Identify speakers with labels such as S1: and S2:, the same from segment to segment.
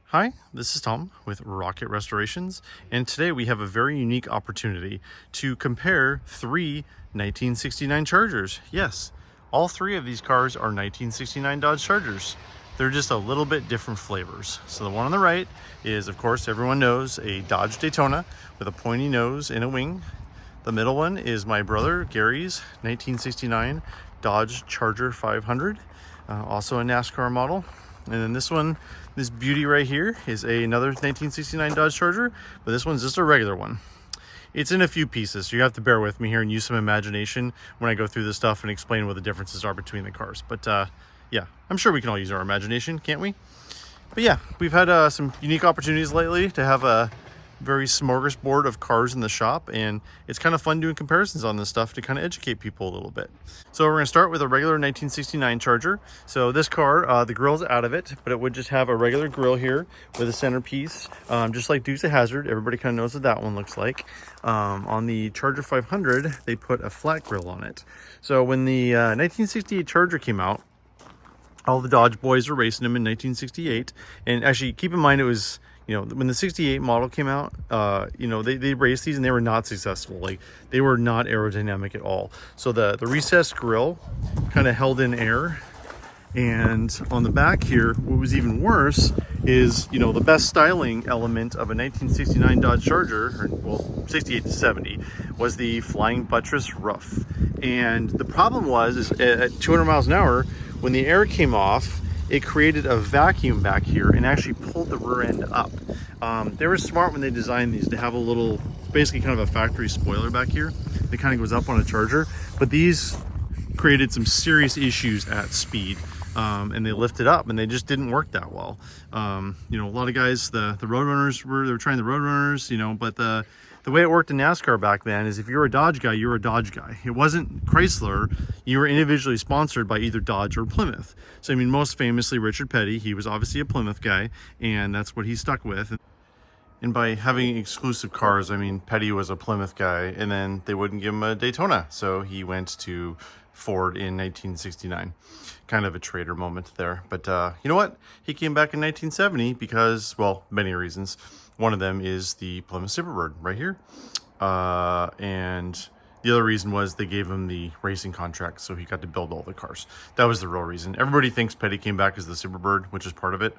S1: Hi, this is Tom with Rocket Restorations, and today we have a very unique opportunity to compare three 1969 Chargers. Yes, all three of these cars are 1969 Dodge Chargers. They're just a little bit different flavors. So the one on the right is, of course, everyone knows, a Dodge Daytona with a pointy nose and a wing. The middle one is my brother Gary's 1969 Dodge Charger 500, also a NASCAR model. And then this one, this beauty right here, is another 1969 Dodge Charger, but this one's just a regular one. It's in a few pieces, so you have to bear with me here and use some imagination when I go through this stuff and explain what the differences are between the cars. But yeah, I'm sure we can all use our imagination, can't we? But yeah, we've had some unique opportunities lately to have a very smorgasbord of cars in the shop, and it's kind of fun doing comparisons on this stuff to kind of educate people a little bit. So we're going to start with a regular 1969 Charger. So this car, the grill's out of it, but it would just have a regular grill here with a centerpiece, just like Dukes of Hazzard. Everybody kind of knows what that one looks like. On the Charger 500, they put a flat grill on it. So when the 1968 Charger came out, all the Dodge boys were racing them in 1968, and actually keep in mind it was, when the 68 model came out, they raced these and they were not successful. Like, they were not aerodynamic at all. So the recessed grille kind of held in air. And on the back here, what was even worse is, the best styling element of a 1969 Dodge Charger, or, well, 68 to 70, was the flying buttress roof. And the problem is at 200 miles an hour, when the air came off, it created a vacuum back here and actually pulled the rear end up. They were smart when they designed these to have a little, basically kind of a factory spoiler back here that kind of goes up on a Charger. But these created some serious issues at speed, and they lifted up and they just didn't work that well. A lot of guys, the Roadrunners, they were trying the Roadrunners, but the way it worked in NASCAR back then is if you were a Dodge guy, you were a Dodge guy. It wasn't Chrysler. You were individually sponsored by either Dodge or Plymouth. So, most famously, Richard Petty, he was obviously a Plymouth guy, and that's what he stuck with. And by having exclusive cars, Petty was a Plymouth guy, and then they wouldn't give him a Daytona. So he went to Ford in 1969. Kind of a traitor moment there. But you know what? He came back in 1970 because, well, many reasons. One of them is the Plymouth Superbird right here. And the other reason was they gave him the racing contract, so he got to build all the cars. That was the real reason. Everybody thinks Petty came back as the Superbird, which is part of it.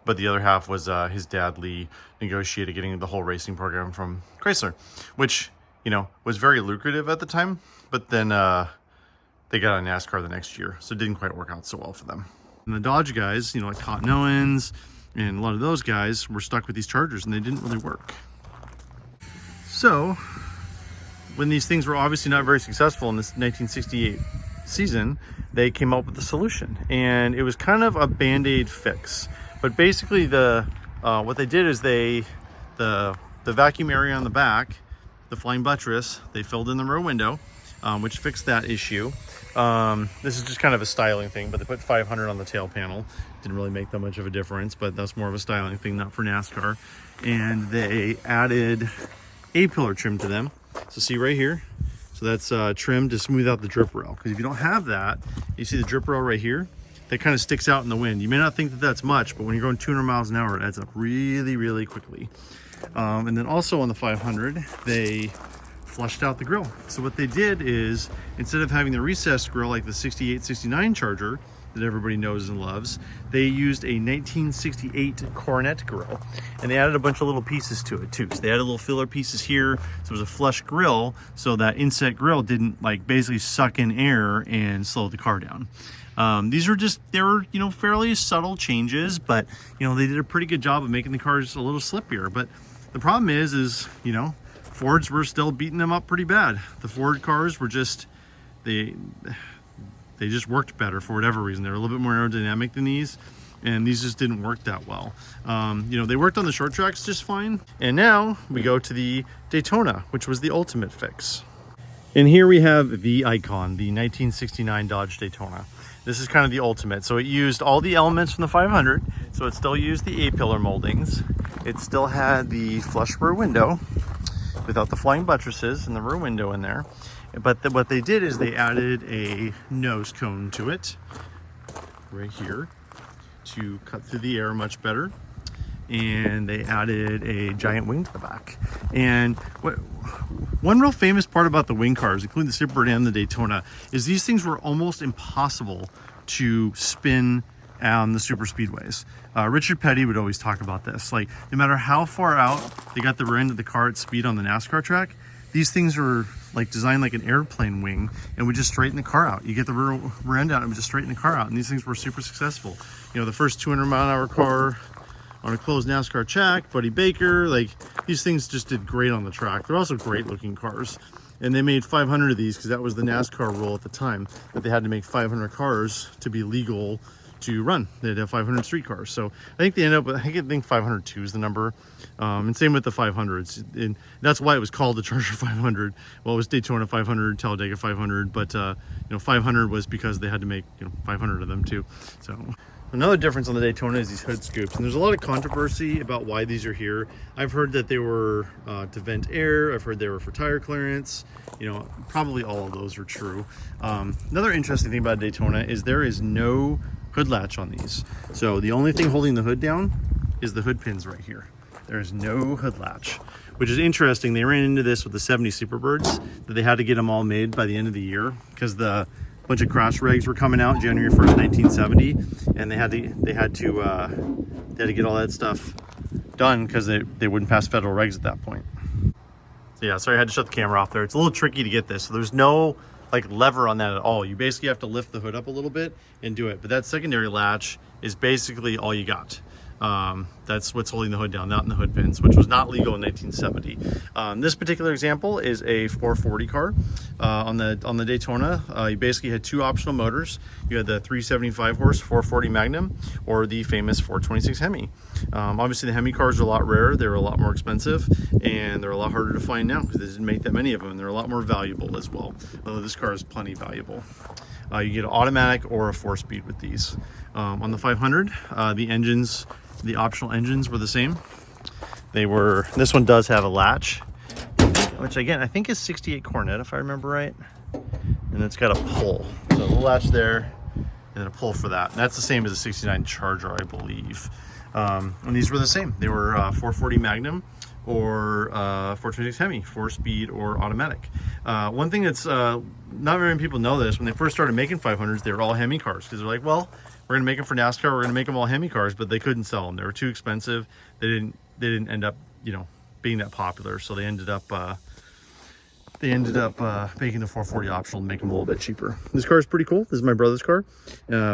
S1: But the other half was his dad, Lee, negotiated getting the whole racing program from Chrysler, which, was very lucrative at the time. But then they got on NASCAR the next year, so it didn't quite work out so well for them. And the Dodge guys, like Cotton Owens, and a lot of those guys were stuck with these Chargers and they didn't really work. So when these things were obviously not very successful in this 1968 season, they came up with a solution, and it was kind of a band-aid fix. But basically what they did is the vacuum area on the back, the flying buttress, they filled in the rear window, which fixed that issue. This is just kind of a styling thing, but they put 500 on the tail panel. Didn't really make that much of a difference, but that's more of a styling thing, not for NASCAR. And they added A-pillar trim to them. So see right here, so that's trim to smooth out the drip rail. Because if you don't have that, you see the drip rail right here, that kind of sticks out in the wind. You may not think that that's much, but when you're going 200 miles an hour, it adds up really, really quickly. And then also on the 500, they flushed out the grill. So what they did is, instead of having the recessed grill like the 68, 69 Charger that everybody knows and loves, they used a 1968 Coronet grill, and they added a bunch of little pieces to it too. So they added little filler pieces here, so it was a flush grill, so that inset grill didn't basically suck in air and slow the car down. These were fairly subtle changes, but they did a pretty good job of making the cars a little slippier. But the problem is Fords were still beating them up pretty bad. The Ford cars were just, they just worked better for whatever reason. They're a little bit more aerodynamic than these, and these just didn't work that well. They worked on the short tracks just fine. And now we go to the Daytona, which was the ultimate fix. And here we have the icon, the 1969 Dodge Daytona. This is kind of the ultimate. So it used all the elements from the 500. So it still used the A-pillar moldings. It still had the flush rear window without the flying buttresses and the rear window in there. But what they did is they added a nose cone to it right here to cut through the air much better. and they added a giant wing to the back. And one real famous part about the wing cars, including the Superbird and the Daytona, is these things were almost impossible to spin on the super speedways. Richard Petty would always talk about this. Like, no matter how far out they got the rear end of the car at speed on the NASCAR track, these things were like designed like an airplane wing and would just straighten the car out. You get the rear end out and would just straighten the car out. And these things were super successful. You know, the first 200-mile-an-hour car on a closed NASCAR track, Buddy Baker, like these things just did great on the track. They're also great looking cars. And they made 500 of these because that was the NASCAR rule at the time, that they had to make 500 cars to be legal to run. They'd have 500 street cars. So I think they ended up with, I think 502 is the number. And same with the 500s. And that's why it was called the Charger 500. Well, it was Daytona 500, Talladega 500, but you know, 500 was because they had to make, you know, 500 of them too. So another difference on the Daytona is these hood scoops, and there's a lot of controversy about why these are here. I've heard that they were to vent air. I've heard they were for tire clearance. You know, probably all of those are true. Another interesting thing about Daytona is there is no hood latch on these. So the only thing holding the hood down is the hood pins right here. There is no hood latch, which is interesting. They ran into this with the 70 Superbirds, that they had to get them all made by the end of the year because the bunch of crash regs were coming out January 1st, 1970, and they had to get all that stuff done because they wouldn't pass federal regs at that point. So yeah, sorry, I had to shut the camera off there. It's a little tricky to get this. So there's no like lever on that at all. You basically have to lift the hood up a little bit and do it. But that secondary latch is basically all you got. That's what's holding the hood down, not in the hood pins, which was not legal in 1970. This particular example is a 440 car. On the Daytona, you basically had two optional motors. You had the 375 horse 440 Magnum or the famous 426 Hemi. Obviously the Hemi cars are a lot rarer, they're a lot more expensive, and they're a lot harder to find now because they didn't make that many of them, and they're a lot more valuable as well, although this car is plenty valuable. You get an automatic or a 4-speed with these. On the 500, the optional engines were the same. This one does have a latch, which again, I think is 68 Cornet if I remember right. And it's got a pull. So the latch there, and then a pull for that. And that's the same as a 69 Charger, I believe. And these were the same. They were 440 Magnum or 426 Hemi, 4-speed or automatic. One thing that's, not very many people know this, when they first started making 500s, they were all Hemi cars, because they're like, well, we're gonna make them for NASCAR, we're gonna make them all Hemi cars, but they couldn't sell them. They were too expensive. They didn't end up, you know, being that popular, so they ended up making the 440 optional to make them a little bit cheaper. This car is pretty cool. This is my brother's car.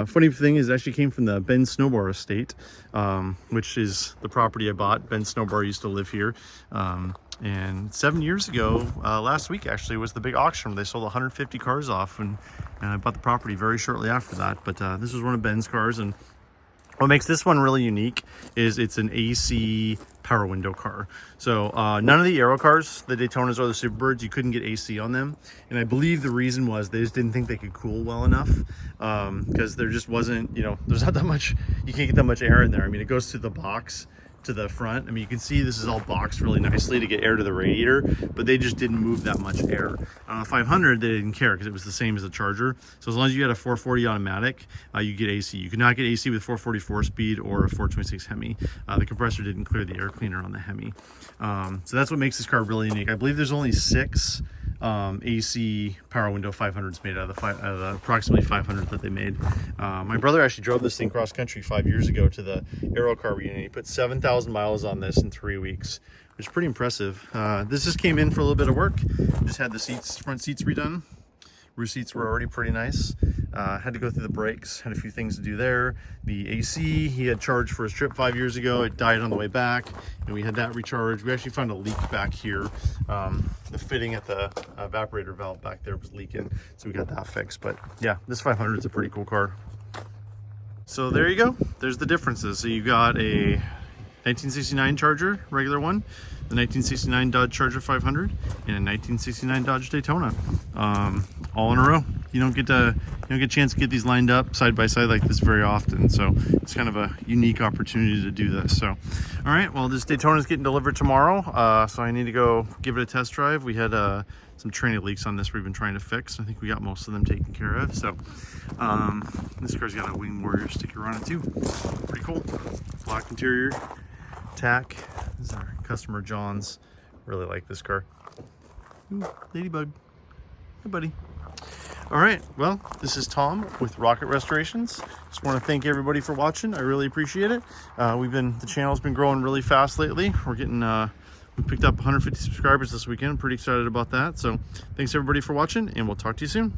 S1: Funny thing is, it actually came from the Ben Snowbar estate, which is the property I bought. Ben Snowbar used to live here. And 7 years ago, last week actually, was the big auction where they sold 150 cars off, and I bought the property very shortly after that. But this was one of Ben's cars, and what makes this one really unique is it's an AC power window car. So none of the Aero cars, the Daytonas or the Superbirds, you couldn't get AC on them. And I believe the reason was they just didn't think they could cool well enough, because there just wasn't, you know, there's not that much, you can't get that much air in there. I mean, it goes to the box to the front. I mean, you can see this is all boxed really nicely to get air to the radiator, but they just didn't move that much air. 500, they didn't care because it was the same as a Charger. So as long as you had a 440 automatic, you get AC. You could not get AC with 444 speed or a 426 Hemi. The compressor didn't clear the air cleaner on the Hemi. So that's what makes this car really unique. I believe there's only 6 AC power window 500s made out of the approximately 500 that they made. My brother actually drove this thing cross country 5 years ago to the Aero car reunion. He put 7,000 miles on this in 3 weeks, which is pretty impressive. This just came in for a little bit of work. Just had the front seats redone. Rear seats were already pretty nice. Had to go through the brakes, had a few things to do there. The AC, he had charged for his trip 5 years ago. It died on the way back, and we had that recharged. We actually found a leak back here. The fitting at the evaporator valve back there was leaking, so we got that fixed. But yeah, this 500 is a pretty cool car. So there you go. There's the differences. So you got a 1969 Charger, regular one, the 1969 Dodge Charger 500, and a 1969 Dodge Daytona, all in a row. You don't get a chance to get these lined up side by side like this very often, so it's kind of a unique opportunity to do this. So, all right, well, this Daytona is getting delivered tomorrow, so I need to go give it a test drive. We had some training leaks on this we've been trying to fix. I think we got most of them taken care of. So this car's got a Wing Warrior sticker on it too. Pretty cool. Black interior. Tack. This is our customer John's. Really like this car. Ooh, ladybug. Hey, buddy. All right, well, this is Tom with Rocket Restorations. Just want to thank everybody for watching. I really appreciate it. The channel's been growing really fast lately. We're getting, we picked up 150 subscribers this weekend. I'm pretty excited about that. So thanks everybody for watching, and we'll talk to you soon.